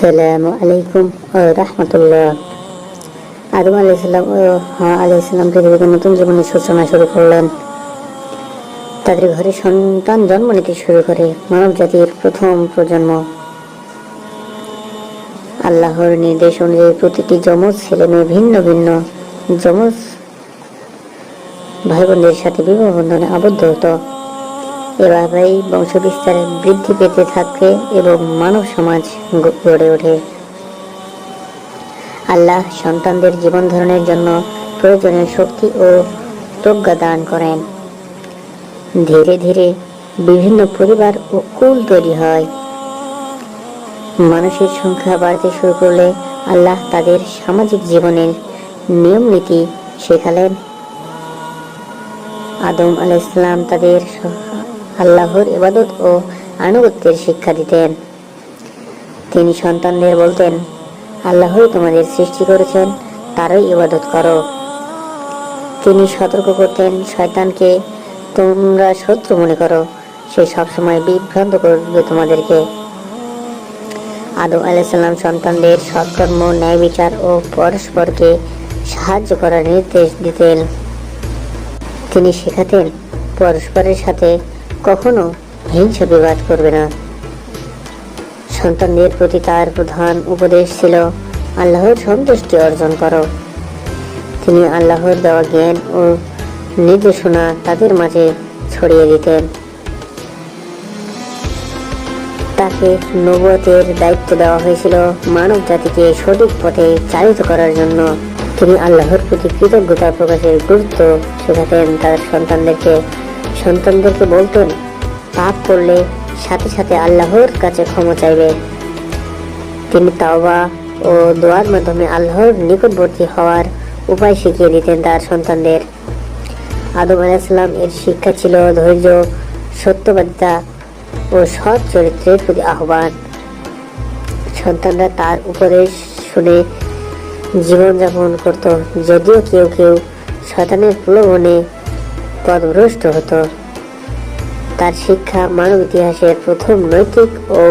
আসসালামু আলাইকুম রাহমাতুল্লাহ। আদম আলাইহিসসালাম ও হাওয়া আলাইহিসসালাম পৃথিবীতে নতুন জীবনের সূচনা শুরু করলেন। তাদের ঘরে সন্তান জন্ম নিতে শুরু করে মানব জাতির প্রথম প্রজন্ম। আল্লাহর নির্দেশ অনুযায়ী প্রতিটি যমজ ছেলে মেয়ে ভিন্ন ভিন্ন যমজ ভাই বোনদের সাথে বিবাহ বন্ধনে আবদ্ধ হতো। এভাবেই বংশবিস্তার বৃদ্ধি পেতে থাকে এবং মানব সমাজ গড়ে ওঠে। আল্লাহ সন্তানদের জীবন ধারণের জন্য প্রয়োজনীয় শক্তি ও প্রজ্ঞা দান করেন। ধীরে ধীরে বিভিন্ন পরিবার ও কুল তৈরি হয়। মানুষের সংখ্যা বাড়তে শুরু করলে আল্লাহ তাদের সামাজিক জীবনের নিয়ম নীতি শেখালেন। আদম আলাইহিস সালাম তাদের আল্লাহর ইবাদত ও আনুগত্যের শিক্ষা দিতেন। তিনি সন্তানদের বলতেন, আল্লাহই তোমাদের সৃষ্টি করেছেন, তারই ইবাদত করো। তিনি সতর্ক করতেন, শয়তানকে তোমরা শত্রু মনে করো, সে সবসময় বিভ্রান্ত করবে তোমাদেরকে। আদম আলাইহিস সালাম সন্তানদের সৎকর্ম, ন্যায় বিচার ও পরস্পরকে সাহায্য করার নির্দেশ দিতেন। তিনি শেখাতেন, পরস্পরের সাথে কখনো হিংসা বিবাদ করবে না। সন্তানদের প্রতি তার প্রধান উপদেশ ছিল, আল্লাহর সন্তুষ্টি অর্জন করো। তিনি আল্লাহর দেওয়া জ্ঞান ও নির্দেশনা তাদের মাঝে ছড়িয়ে দিতেন। তাকে নবুয়তের দায়িত্ব দেওয়া হয়েছিল মানব জাতিকে সঠিক পথে চালিত করার জন্য। তিনি আল্লাহর প্রতি কৃতজ্ঞতা প্রকাশের গুরুত্ব শেখাতেন তার সন্তানদেরকে বলতেন, পাপ করলে সাথে সাথে আল্লাহর কাছে ক্ষমা চাইবে। তিনি তাওবা ও দোয়ার মাধ্যমে আল্লাহর নিকটবর্তী হওয়ার উপায় শিখিয়ে দিতেন তার সন্তানদের। আদম আলাইহিস সালাম এর শিক্ষা ছিল ধৈর্য, সত্যবাদিতা ও সৎ চরিত্রের প্রতি আহ্বান। সন্তানরা তার উপদেশ শুনে জীবনযাপন করত, যদিও কেউ কেউ শয়তানের প্রলোভনে পথভ্রষ্ট হতো। তার শিক্ষা মানব ইতিহাসের প্রথম নৈতিক ও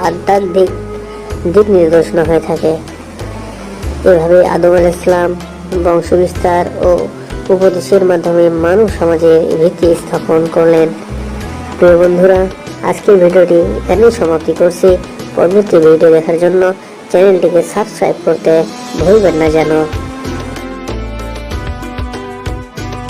আধ্যাত্মিক দিক নির্দেশনা হয়ে থাকে। এভাবে আদম আলাইহিস সালাম বংশবিস্তার ও উপদেশের মাধ্যমে মানব সমাজের ভিত্তি স্থাপন করলেন। প্রিয় বন্ধুরা, আজকের ভিডিওটি এখানেই সমাপ্তি করছি। পরবর্তী ভিডিও দেখার জন্য চ্যানেলটিকে সাবস্ক্রাইব করতে ভুলবেন না যেন।